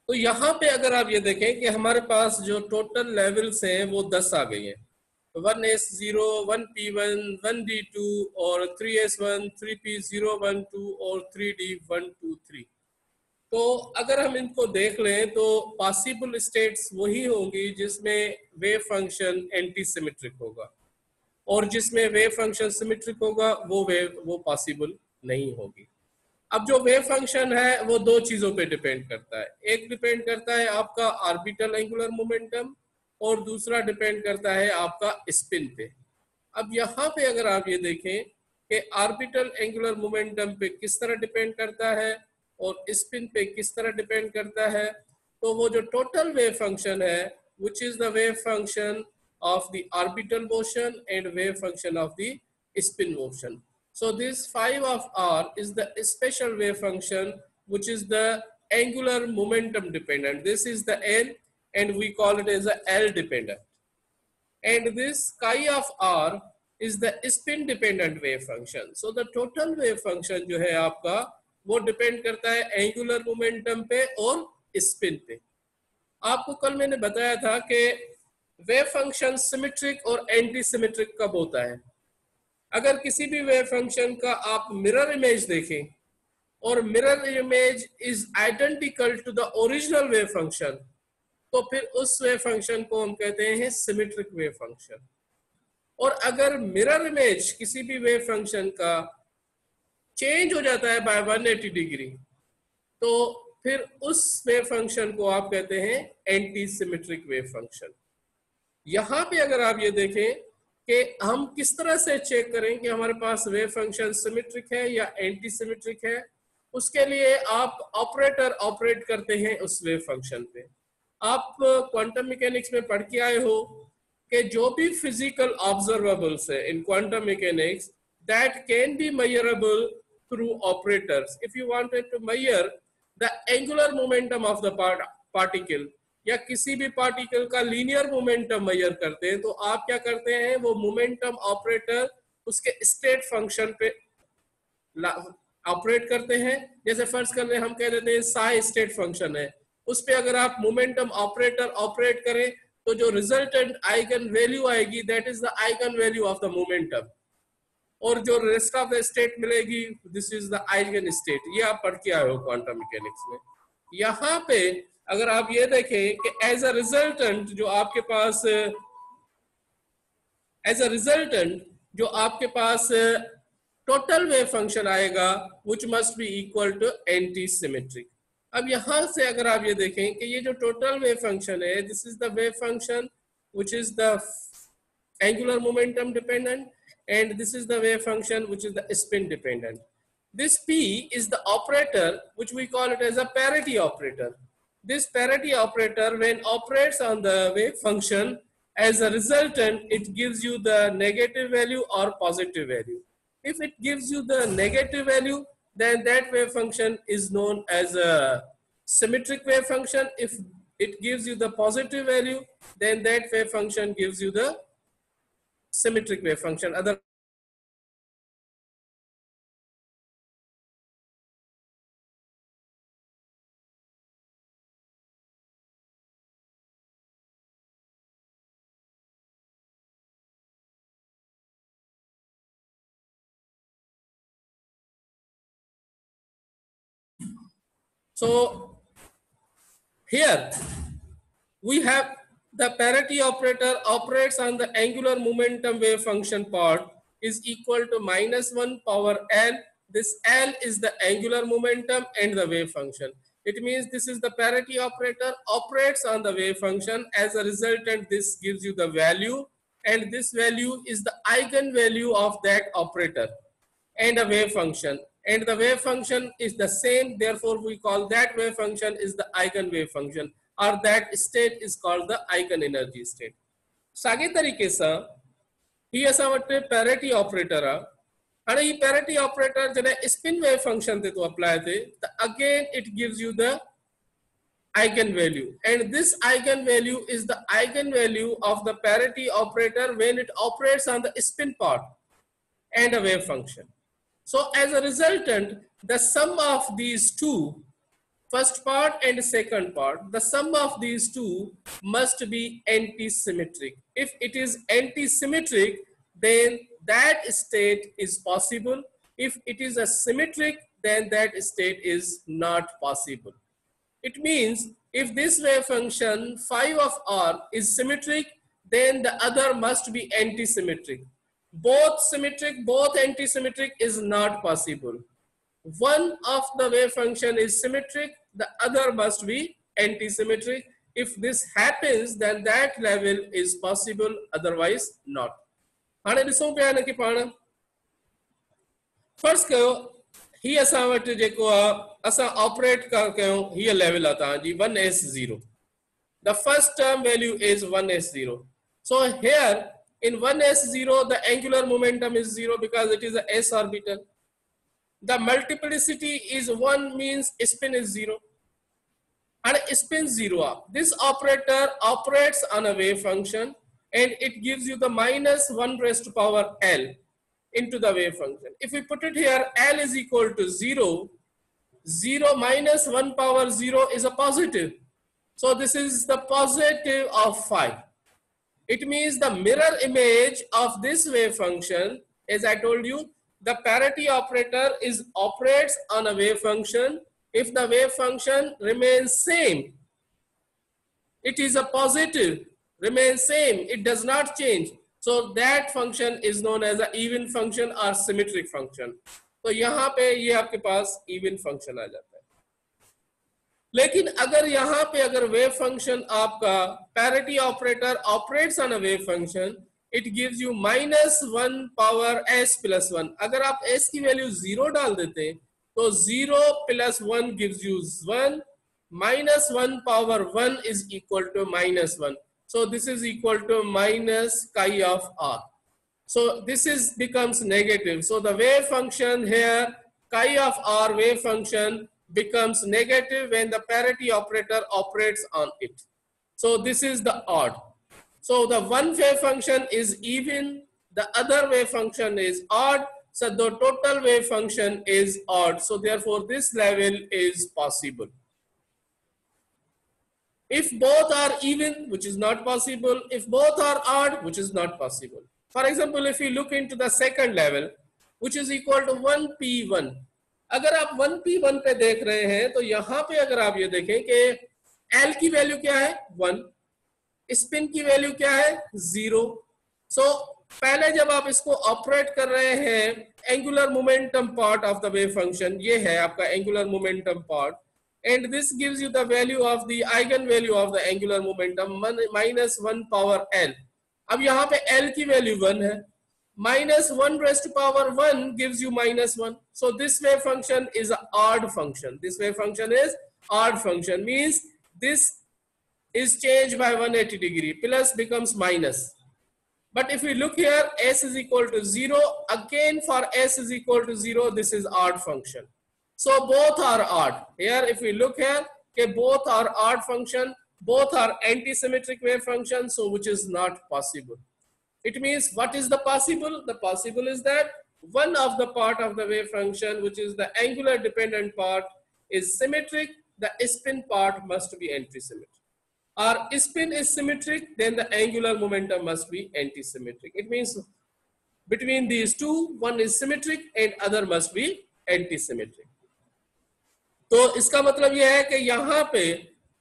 तो यहाँ पे अगर आप ये देखें कि हमारे पास जो टोटल लेवल्स हैं वो 10 आ गई हैं, 1S0, 1P1, 1D2 और 3S1, 3P0, 1, 2 और 3D 1, 2, 3। तो अगर हम इनको देख लें तो पॉसिबल स्टेट्स वही होंगी जिसमें वेव फंक्शन एंटी सिमेट्रिक होगा, और जिसमें वेव फंक्शन सिमेट्रिक होगा वो पॉसिबल नहीं होगी। अब जो वेव फंक्शन है वो दो चीजों पे डिपेंड करता है, एक डिपेंड करता है आपका ऑर्बिटल एंगुलर मोमेंटम और दूसरा डिपेंड करता है आपका स्पिन पे। अब यहाँ पे अगर आप ये देखें कि ऑर्बिटल एंगुलर मोमेंटम पे किस तरह डिपेंड करता है और स्पिन पे किस तरह डिपेंड करता है, तो वो जो टोटल वेव फंक्शन है which is the wave function of the orbital motion and wave function of the spin motion. So this phi of r is the special wave function which is the angular momentum dependent. This is the L and we call it as a L dependent. And this chi of r is the spin dependent wave function. So the total wave function जो है आपका वो depend करता है angular momentum पे और spin पे। आपको कल मैंने बताया था कि वेव फंक्शन सिमेट्रिक और एंटी सिमेट्रिक कब होता है। अगर किसी भी वेव फंक्शन का आप मिरर इमेज देखें और mirror image is identical to the original wave function, तो फिर उस वेव फंक्शन को हम कहते हैं सिमेट्रिक वेव फंक्शन। और अगर मिरर इमेज किसी भी वेव फंक्शन का चेंज हो जाता है बाय 180 डिग्री, तो फिर उस वेव फंक्शन को आप कहते हैं एंटी सिमेट्रिक वेव फंक्शन। यहाँ पे अगर आप ये देखें कि हम किस तरह से चेक करें कि हमारे पास वेव फंक्शन सिमेट्रिक है या एंटी सिमेट्रिक है, उसके लिए आप ऑपरेटर ऑपरेट करते हैं उस वेव फंक्शन पे। आप क्वांटम मैकेनिक्स में पढ़ के आए हो कि जो भी फिजिकल ऑब्जर्वेबल्स है in quantum mechanics that can be measurable through operators. If you wanted to measure the angular momentum of the particle या किसी भी पार्टिकल का लीनियर मोमेंटम मेजर करते हैं, तो आप क्या करते हैं, वो मोमेंटम ऑपरेटर उसके स्टेट फंक्शन पे ऑपरेट करते हैं। जैसे फर्स्ट कर ले हम कह देते हैं साई स्टेट फंक्शन है, उस पे अगर आप मोमेंटम ऑपरेटर ऑपरेट करें तो जो रिजल्टेंट आइगन वैल्यू आएगी that is the eigen value of the momentum, और जो रेस्ट ऑफ द स्टेट मिलेगी this is the eigen state. ये आप पढ़ के आए हो क्वांटम मैकेनिक्स में। यहाँ पे अगर आप ये देखें कि एज अ रिजल्टेंट जो आपके पास टोटल वेव फंक्शन आएगा which must be equal to antisymmetric. अब यहां से अगर आप ये देखें कि ये जो टोटल वेव फंक्शन है this is the wave function which is the angular momentum dependent and this is the wave function which is the spin dependent. This P is the operator which we call it as a parity operator. This parity operator when operates on the wave function, as a resultant it gives you the negative value or positive value. If it gives you the negative value then that wave function is known as a symmetric wave function. If it gives you the positive value then that wave function gives you the symmetric wave function. So here we have the parity operator operates on the angular momentum wave function part is equal to -1 power L. This L is the angular momentum and the wave function. It means this is the parity operator operates on the wave function. As a resultant, this gives you the value, and this value is the eigenvalue of that operator and a wave function. And the wave function is the same, therefore we call that wave function is the eigen wave function, or that state is called the eigen energy state. सागे तरीकेचा ही असा वाटते parity operator आणि ही parity operator जने spin wave function ते तो apply थे, again it gives you the eigenvalue, and this eigenvalue is the eigenvalue of the parity operator when it operates on the spin part and a wave function. So as a resultant, the sum of these two first part and second part, the sum of these two must be anti-symmetric. If it is anti-symmetric, then that state is possible. If it is a symmetric, then that state is not possible. It means if this wave function phi of r is symmetric, then the other must be anti-symmetric. Both symmetric, both anti-symmetric is not possible. One of the wave function is symmetric, the other must be anti-symmetric. If this happens, then that level is possible, otherwise not. हाणे ॾिसूं पिया हिन खे पाण फर्ज़ कयो ही असां वटि जेको आहे असां ऑपरेट कयूं हीअ लेवल आहे तव्हांजी 1s0. The first term value is 1s0. So here in 1s0 the angular momentum is 0 because it is a s orbital. The multiplicity is 1 means spin is 0. And spin 0. This operator operates on a wave function and it gives you the minus 1 raised to power L into the wave function. If we put it here, L is equal to 0. 0 minus 1 power 0 is a positive. So this is the positive of phi. It means the mirror image of this wave function, as I told you, the parity operator operates on a wave function. If the wave function remains same, it is a positive, remains same, it does not change. So that function is known as an even function or symmetric function. तो यहाँ पे ये आपके पास even function आ जाता है. लेकिन अगर यहाँ पे अगर वेव फंक्शन आपका parity operator operates on a wave function, it gives you -1 power s + 1. अगर आप s की वैल्यू 0 डाल देते तो 0 + 1 gives you 1, -1 power 1 is equal to -1. So this is equal to minus chi of r. So this becomes negative. So the wave function here, chi of r wave function, becomes negative when the parity operator operates on it. So this is the odd. So the one wave function is even, the other wave function is odd. So the total wave function is odd. So therefore this level is possible. If both are even, which is not possible. If both are odd, which is not possible. For example, if you look into the second level, which is equal to 1p1. अगर आप 1p1 पे देख रहे हैं तो यहाँ पे अगर आप ये देखें कि L की वैल्यू क्या है 1, स्पिन की वैल्यू क्या है 0. सो पहले जब आप इसको ऑपरेट कर रहे हैं, angular momentum part of the wave function ये है आपका angular momentum part, and this gives you the value of the eigen value of the angular momentum -1 power L. अब यहाँ पे L की वैल्यू 1 है, -1 raised to power 1 gives you -1. So this wave function is an odd function. This wave function is odd function, means this is changed by 180 degree, plus becomes minus. But if we look here, s is equal to 0, again for s is equal to 0, this is odd function. So both are odd. Here if we look here, okay, both are odd function, both are anti-symmetric wave function, so which is not possible. It means what is the possible? The possible is that one of the part of the wave function, which is the angular dependent part, is symmetric. The spin part must be anti-symmetric. Or spin is symmetric, then the angular momentum must be anti-symmetric. It means between these two, one is symmetric and other must be anti-symmetric. तो इसका मतलब यह है कि यहाँ पे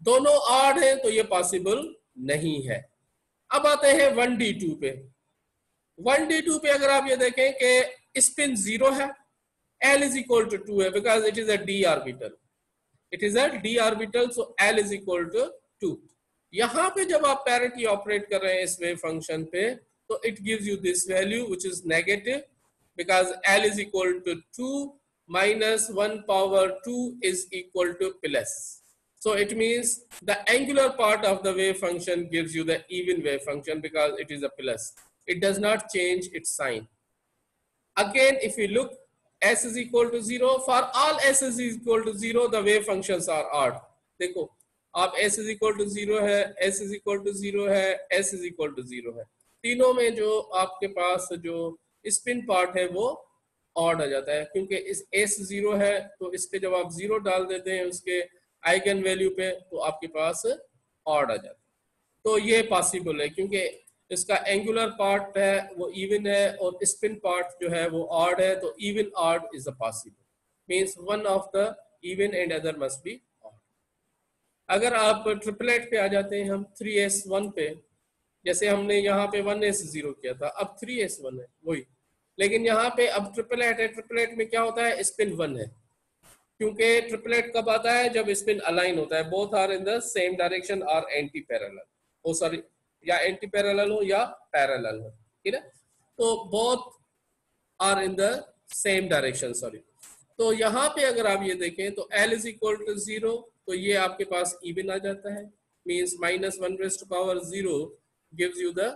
दोनों odd हैं तो ये पॉसिबल नहीं है. अब आते हैं 1d2 पे. 1d2 पे अगर आप ये देखें कि स्पिन 0 है, L is equal to 2 है because it is a d orbital. It is a d orbital, so L is equal to 2. यहाँ पे जब आप पैरिटी ऑपरेट कर रहे हैं इस वेव फंक्शन पे तो it gives you this value which is negative because L is equal to 2 minus 1 power 2 is equal to plus. So it means the angular part of the wave function gives you the even wave function because it is a plus. It does not change its sign. Again, if you look, s is equal to 0. For all s is equal to 0, the wave functions are odd. देखो, आप s is equal to 0 है, s is equal to 0 है, s is equal to 0 है. तीनों में जो आपके पास जो स्पिन पार्ट है वो ऑड आ जाता है क्योंकि इस s 0 है तो इस पे जब आप 0 डाल देते हैं उसके आइगन वैल्यू पे तो आपके पास ऑड आ जाता है। तो ये पॉसिबल है क्योंकि इसका एंगुलर पार्ट है वो इवन है और स्पिन पार्ट जो है वो ऑड है, तो even odd is a possible, means one of the even and other must be odd. अगर आप ट्रिपलेट पे आ जाते हैं हम 3s1 पे, जैसे हमने यहाँ पे 1s0 किया था, अब 3s1 है वही, लेकिन यहाँ पे अब ट्रिपलेट है। ट्रिपलेट में क्या होता है, स्पिन 1 है, क्योंकि ट्रिपलेट कब आता है, जब स्पिन अलाइन होता है, both are in the same direction और एंटी पैरेलल हो, सॉरी या एंटी पैरेलल हो या पैरेलल हो, ठीक है, तो both are in the same direction, sorry. तो यहाँ पे अगर आप ये देखें तो L इज इक्वल टू 0, तो ये आपके पास इवन आ जाता है, means -1⁻0 gives you the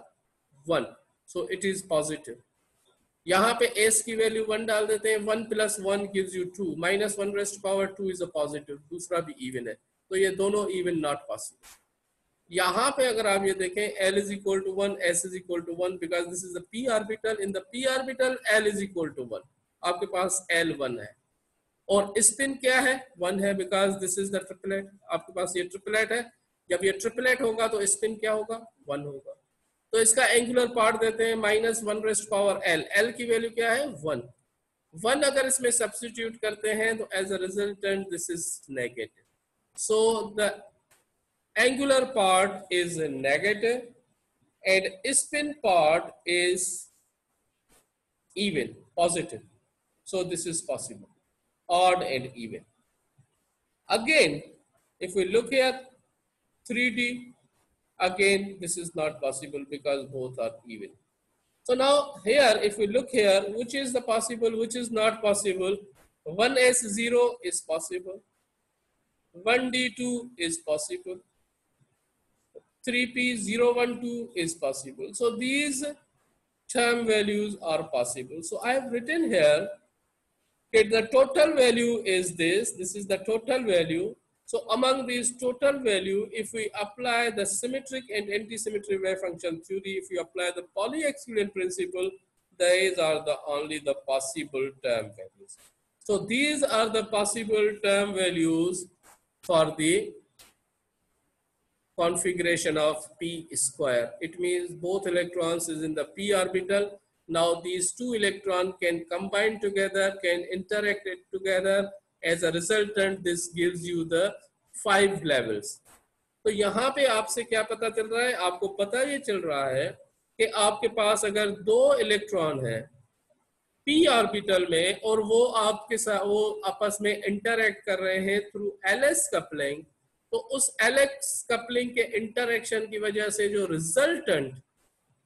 1, so it is positive. यहाँ पे s की वैल्यू 1 डाल देते हैं, 1 + 1 gives you 2, -1⁻2 is a positive, दूसरा भी इवन है, तो ये दोनों इवन नॉट पॉसिबल। यहाँ पे अगर आप ये देखें L is equal to 1, S is equal to 1, because this is the p orbital, in the p orbital L is equal to 1, आपके पास L 1 है, और स्पिन क्या है, 1 है, because this is the triplet, आपके पास ये ट्रिपलेट है, जब ये ट्रिपलेट होगा तो स्पिन क्या होगा, 1 होगा। तो इसका एंगुलर पार्ट देते हैं -1⁻L, L की वैल्यू क्या है, 1 अगर इसमें सब्स्टिट्यूट करते हैं तो as a resultant this is negative, so the angular part is negative and spin part is even, positive, so this is possible, odd and even. Again, if we look at 3D, again this is not possible because both are even. So now here, if we look here, which is the possible, which is not possible, 1s0 is possible, 1d2 is possible, 3p012 is possible. So these term values are possible. So I have written here that the total value is this is the total value. So among these total value, if we apply the symmetric and anti-symmetric wave function theory, if we apply the Pauli-Exclusion principle, these are the only the possible term values. So these are the possible term values for the configuration of p square. It means both electrons is in the p orbital. Now these two electrons can combine together, can interact it together. As a resultant, this gives you the 5 levels. तो यहाँ पे आपसे क्या पता चल रहा है, आपको पता ये चल रहा है कि आपके पास अगर 2 इलेक्ट्रॉन है p ऑर्बिटल में और वो आपके साथ वो आपस में इंटरैक्ट कर रहे हैं थ्रू ls कपलिंग, तो उस एलेक्स कपलिंग के इंटरएक्शन की वजह से जो रिजल्टेंट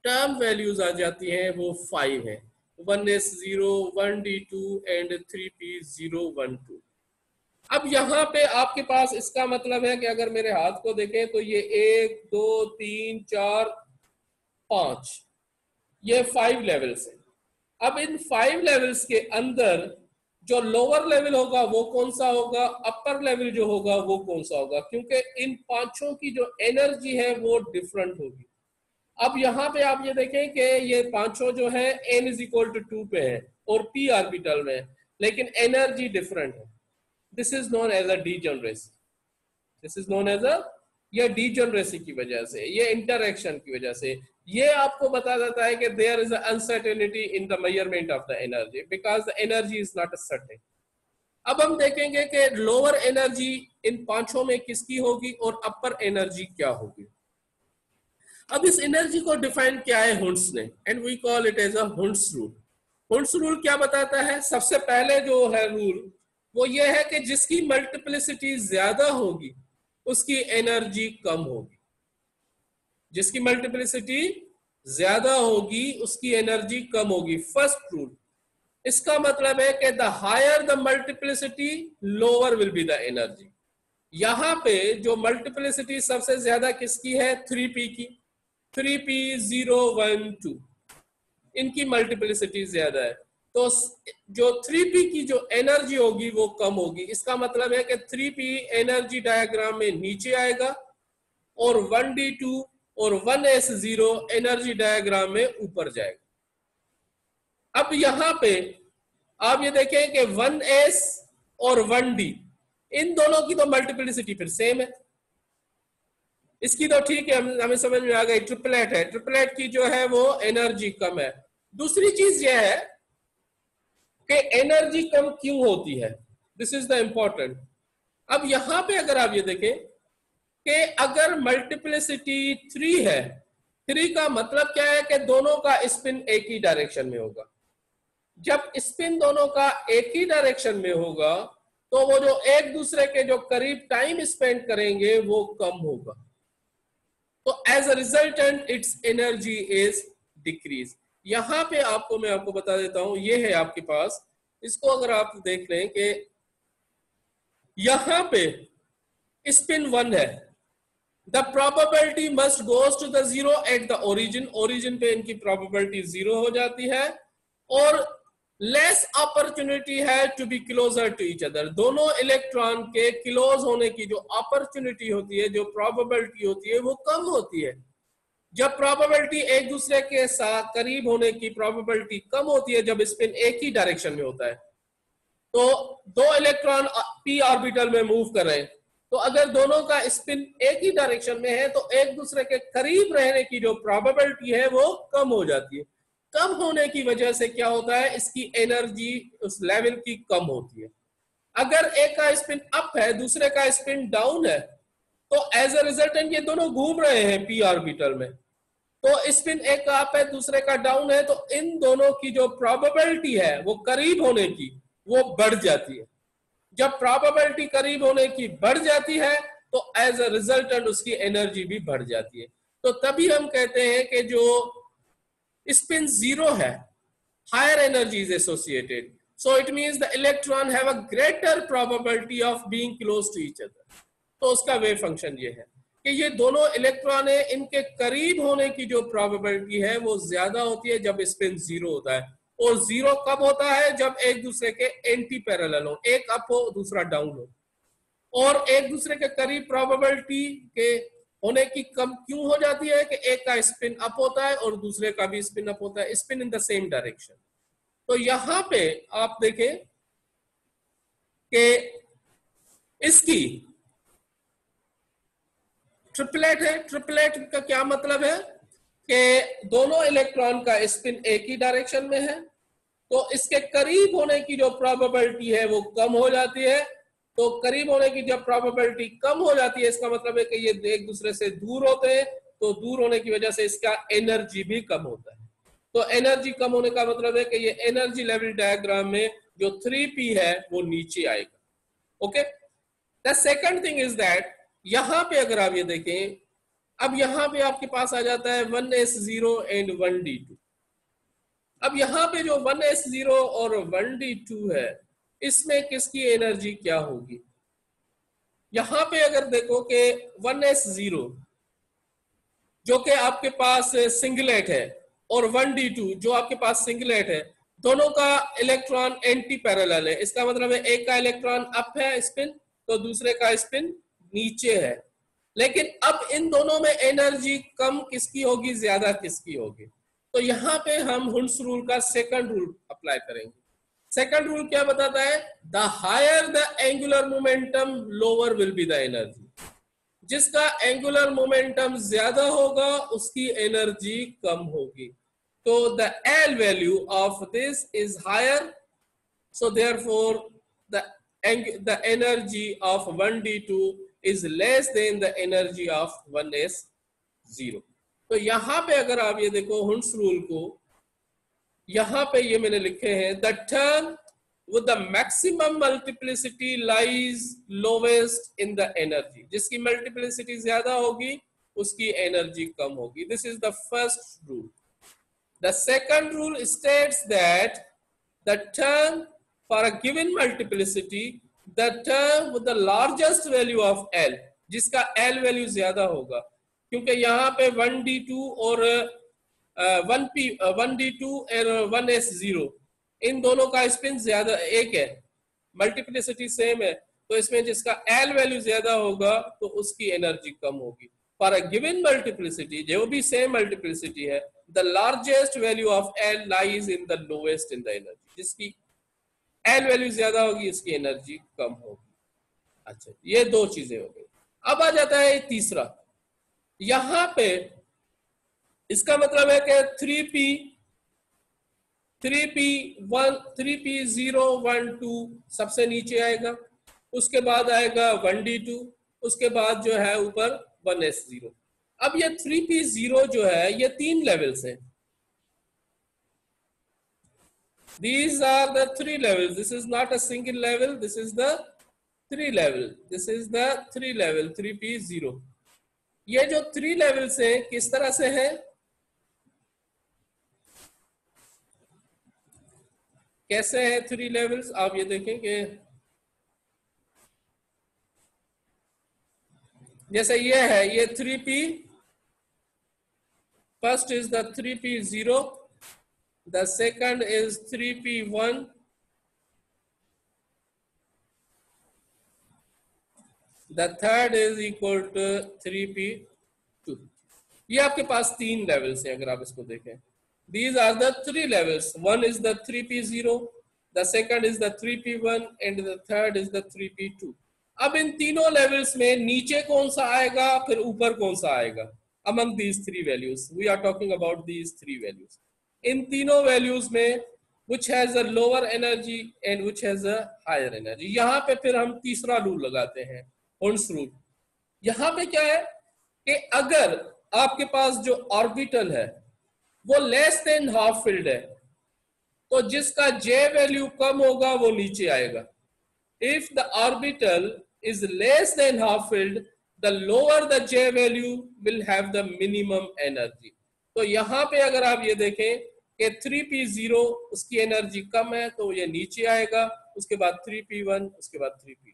टर्म वैल्यूज आ जाती हैं वो 5 है, 1s0, 1d2 एंड 3p012। अब यहाँ पे आपके पास इसका मतलब है कि अगर मेरे हाथ को देखें तो ये 1 2 3 4 5 ये 5 लेवल्स हैं। अब इन 5 लेवल्स के अंदर जो लोअर लेवल होगा वो कौन सा होगा, अपर लेवल जो होगा वो कौन सा होगा, क्योंकि इन पांचों की जो एनर्जी है वो डिफरेंट होगी। अब यहाँ पे आप ये देखें कि ये पांचों जो है n इज इक्वल टू 2 पे है और p ऑर्बिटल में, लेकिन एनर्जी डिफरेंट है। This is known as a degeneracy, this is known as a, ये डीजनरेसी की वजह से, ये इंटरएक्शन की वजह से, ये आपको बता देता है कि there is uncertainty in the measurement of the energy because the energy is not certain. अब हम देखेंगे कि लोअर एनर्जी इन पांचों में किसकी होगी और अपर एनर्जी क्या होगी। अब इस एनर्जी को डिफाइन किया है हुंड्स ने, and we call it as a Hund's rule. Hund's rule क्या बताता है, सबसे पहले जो है रूल वो ये है कि जिसकी मल्टीप्लिसिटी ज्यादा होगी उसकी एनर्जी कम होगी, जिसकी मल्टीप्लिसिटी ज्यादा होगी उसकी एनर्जी कम होगी, फर्स्ट रूल। इसका मतलब है कि the higher the multiplicity lower will be the energy. यहां पे जो मल्टीप्लिसिटी सबसे ज्यादा किसकी है, 3p की, 3p012, इनकी मल्टीप्लिसिटी ज्यादा है, तो जो 3p की जो एनर्जी होगी वो कम होगी। इसका मतलब है कि 3p एनर्जी डायग्राम में नीचे आएगा और 1d2 और 1s0 एनर्जी डायग्राम में ऊपर जाएगा। अब यहां पे आप ये देखें कि 1s और 1d इन दोनों की तो मल्टीप्लिसिटी फिर सेम है। इसकी तो ठीक है, हमें समझ में आ गई, ट्रिपलेट है, ट्रिपलेट की जो है वो एनर्जी कम है। दूसरी चीज यह है कि एनर्जी कम क्यों होती है, दिस इज द इंपॉर्टेंट। अब यहां पे अगर आप ये देखें कि अगर मल्टीप्लिसिटी 3 है, 3 का मतलब क्या है कि दोनों का स्पिन एक ही डायरेक्शन में होगा। जब स्पिन दोनों का एक ही डायरेक्शन में होगा तो वो जो एक दूसरे के जो करीब टाइम स्पेंड करेंगे वो कम होगा, तो as a resultant its energy is decrease. यहां पे मैं आपको बता देता हूं, ये है आपके पास, इसको अगर आप देख लें कि यहां पे स्पिन 1 है, the probability must goes to the zero at the origin, origin पे इनकी प्रोबेबिलिटी 0 हो जाती है, और लेस अपॉर्चुनिटी है to be closer to each other. दोनों इलेक्ट्रॉन के क्लोज होने की जो अपॉर्चुनिटी होती है, जो प्रोबेबिलिटी होती है, वो कम होती है। जब प्रोबेबिलिटी एक दूसरे के साथ करीब होने की प्रोबेबिलिटी कम होती है, जब स्पिन एक ही डायरेक्शन में होता है, तो दो इलेक्ट्रॉन पी ऑर्बिटल में मूव कर रहे हैं, तो अगर दोनों का स्पिन एक ही डायरेक्शन में है तो एक दूसरे के करीब रहने की जो प्रोबेबिलिटी है वो कम हो जाती है। कम होने की वजह से क्या होता है, इसकी एनर्जी उस लेवल की कम होती है। अगर एक का स्पिन अप है, दूसरे का स्पिन डाउन है, तो एज अ रिजल्टेंट ये दोनों घूम रहे हैं पी ऑर्बिटल में, तो स्पिन एक का अप है, दूसरे का डाउन है, तो इन दोनों की जो प्रोबेबिलिटी है वो करीब होने की वो बढ़ जाती है। जब प्रोबेबिलिटी करीब होने की बढ़ जाती है तो एज अ रिजल्टेंट उसकी एनर्जी भी बढ़ जाती है। तो तभी हम कहते हैं कि जो स्पिन 0 है, higher energy is associated, so it means the electron have a greater probability of being close to each other. तो उसका वेव फंक्शन ये है कि ये दोनों इलेक्ट्रॉन है, इनके करीब होने की जो प्रोबेबिलिटी है वो ज्यादा होती है जब स्पिन 0 होता है, और 0 कब होता है, जब एक दूसरे के एंटी पैरेलल हो, एक अप हो दूसरा डाउन हो। और एक दूसरे के करीब प्रोबेबिलिटी के होने की कम क्यों हो जाती है कि एक का स्पिन अप होता है और दूसरे का भी स्पिन अप होता है, spin in the same direction. तो यहां पे आप देखें कि इसकी ट्रिपलेट है, ट्रिपलेट का क्या मतलब है कि दोनों इलेक्ट्रॉन का स्पिन एक ही डायरेक्शन में है, तो इसके करीब होने की जो प्रोबेबिलिटी है वो कम हो जाती है। तो करीब होने की जब प्रोबेबिलिटी कम हो जाती है, इसका मतलब है कि ये एक दूसरे से दूर होते हैं, तो दूर होने की वजह से इसका एनर्जी भी कम होता है। तो एनर्जी कम होने का मतलब है कि ये एनर्जी लेवल डायग्राम में जो 3p है वो नीचे आएगा। Okay, the second thing is that यहां पे अगर आप ये देखें, अब यहां पे आपके पास आ जाता है 1s0 एंड 1d2। अब यहां पे जो 1s0 और 1d2 है, इसमें किसकी एनर्जी क्या होगी। यहां पे अगर देखो कि 1s0 जो कि आपके पास सिंगलेट है और 1d2 जो आपके पास सिंगलेट है, दोनों का इलेक्ट्रॉन एंटी पैरेलल है। इसका मतलब है एक का इलेक्ट्रॉन अप है स्पिन, तो दूसरे का स्पिन नीचे है। लेकिन अब इन दोनों में एनर्जी कम किसकी होगी, ज्यादा किसकी होगी। तो यहाँ पे हम हुंस रूल का सेकंड रूल अप्लाई करेंगे। सेकंड रूल क्या बताता है, the higher the angular momentum lower will be the energy. जिसका एंगुलर मोमेंटम ज्यादा होगा उसकी एनर्जी कम होगी। तो the L value of this is higher, so therefore the energy of 1d2 is less than the energy of 1s0। तो यहां पे अगर आप ये देखो हुंस रूल को, यहां पे ये मैंने लिखे हैं, the term with the maximum multiplicity lies lowest in the energy। जिसकी मल्टीप्लिसिटी ज्यादा होगी उसकी एनर्जी कम होगी। This is the first rule. The second rule states that the term for a given multiplicity, the term with the largest value of L, जिसका L value ज्यादा होगा, क्योंकि यहाँ पे 1d2 और 1d2 और 1s0 इन दोनों का स्पिन ज्यादा एक है, मल्टीप्लिसिटी सेम है, तो इसमें जिसका एल वैल्यू ज्यादा होगा तो उसकी एनर्जी कम होगी। फॉर अ गिवन मल्टीप्लिसिटी, जो भी सेम मल्टीप्लिसिटी है, the largest value of L lies in the lowest in the energy. जिसकी एल वैल्यू ज्यादा होगी उसकी एनर्जी कम होगी। अच्छा, ये दो चीजें हो गई। अब आ जाता है तीसरा, यहां पे इसका मतलब है कि 3p012 सबसे नीचे आएगा, उसके बाद आएगा 1d2, उसके बाद जो है ऊपर 1s0। अब ये 3p0 जो है ये 3 लेवल्स हैं। These are the 3 levels. This is not a single level. This is the 3 level. This is the 3 level 3p0। ये जो 3 लेवल्स हैं किस तरह से है, कैसे है 3 लेवल्स, आप ये देखें कि जैसे ये है, ये 3p, first is the 3p0, the second is 3p1, the third is equal to 3p2। ये आपके पास 3 लेवल्स हैं अगर आप इसको देखें। These are the 3 levels. One is the 3p0, the second is the 3p1 and the third is the 3p2। अब इन तीनों levels में नीचे कौन सा आएगा फिर ऊपर कौन सा आएगा, among these 3 values we are talking about these 3 values। इन तीनों वैल्यूज में which has a lower energy and which has a higher energy। यहाँ पे फिर हम तीसरा रूल लगाते हैं, Hund's रूल। यहाँ पे क्या है कि अगर आपके पास जो ऑर्बिटल है वो लेस देन हाफ फिल्ड है, तो जिसका J वैल्यू कम होगा वो नीचे आएगा। If the orbital is less than half filled, the lower the J value will have the minimum energy. तो यहां पे अगर आप ये देखें कि 3p0 उसकी एनर्जी कम है तो ये नीचे आएगा, उसके बाद 3p1, उसके बाद 3p।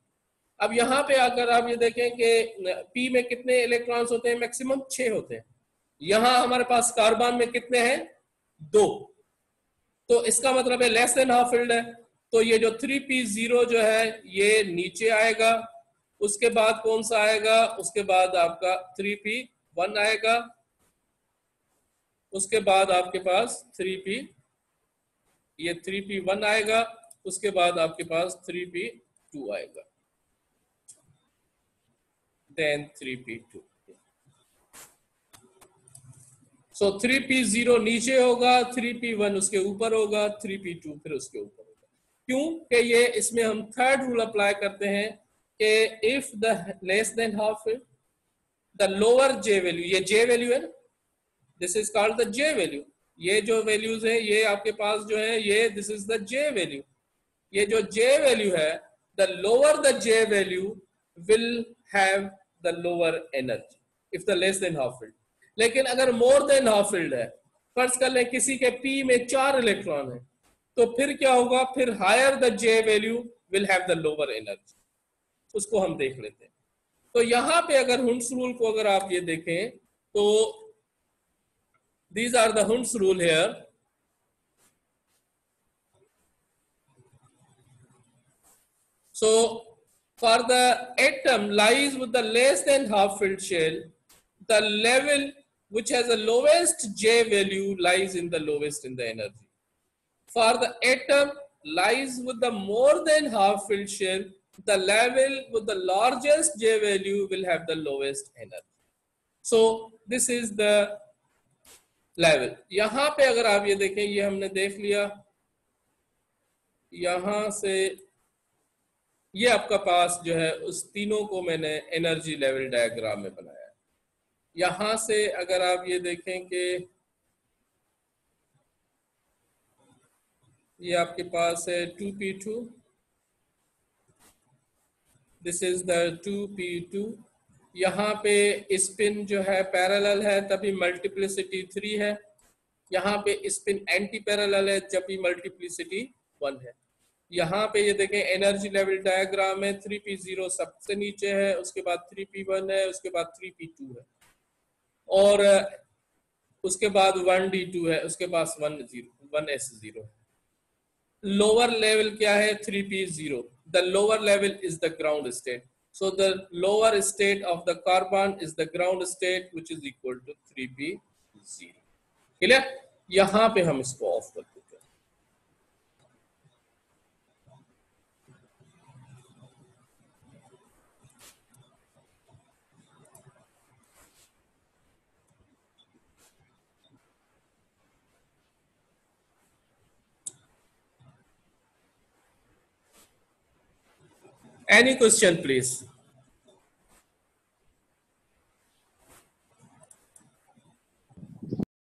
अब यहाँ पे अगर आप ये देखें कि p में कितने इलेक्ट्रॉन्स होते हैं, मैक्सिमम 6 होते हैं। यहां हमारे पास कार्बन में कितने हैं, 2, तो इसका मतलब है लेस देन हाफ फिल्ड है, तो ये जो 3p0 जो है ये नीचे आएगा। उसके बाद कौन सा आएगा, उसके बाद आपका 3p1 आएगा, उसके बाद आपके पास 3p1 आएगा, उसके बाद आपके पास 3p2 आएगा, देन 3p2। सो 3p0 नीचे होगा, 3p1 उसके ऊपर होगा, 3p2 फिर उसके ऊपर होगा। क्यों कि ये इसमें हम थर्ड रूल अप्लाई करते हैं कि if the less than half the lower J value, ये J वैल्यू है ना, this is called the J value. ये जो वैल्यूज है ये आपके पास जो है ये this is the J value. ये जो J वैल्यू है, the lower the J value will have the lower energy if the less than half filled. लेकिन अगर मोर देन हाफ फिल्ड है, फर्ज कर लें किसी के p में 4 इलेक्ट्रॉन है, तो फिर क्या होगा, फिर higher the J value will have the lower energy. उसको हम देख लेते हैं। तो यहां पे अगर हुंड्स रूल को अगर आप ये देखें तो these are the Hund's rule here। So for the atom lies with the less than half filled shell, the level which has the lowest J value lies in the lowest in the energy। For the atom lies with the more than half filled shell, the level with the largest J value will have the lowest energy। So this is the level. यहां पे अगर आप ये देखें, ये हमने देख लिया, यहां से ये आपका पास जो है उस तीनों को मैंने एनर्जी लेवल डायग्राम में बनाया है। यहां से अगर आप ये देखें कि ये आपके पास है 2p2, this is the 2p2। यहाँ पे स्पिन जो है पैरेलल है तभी मल्टीप्लिसिटी 3 है, यहाँ पे स्पिन एंटी पैरेलल है जब भी मल्टीप्लिसिटी 1 है। यहाँ पे ये देखें एनर्जी लेवल डायग्राम में 3p0 सबसे नीचे है, उसके बाद 3p1 है, उसके बाद 3p2 है, और उसके बाद 1d2 है, उसके पास 1s0 है। लोअर लेवल क्या है, 3p0। The lower level is the ground state. So the lower state of the carbon is the ground state which is equal to 3p0। Clear? यहां पे हम इसको ऑफ कर देते हैं। Any question, please?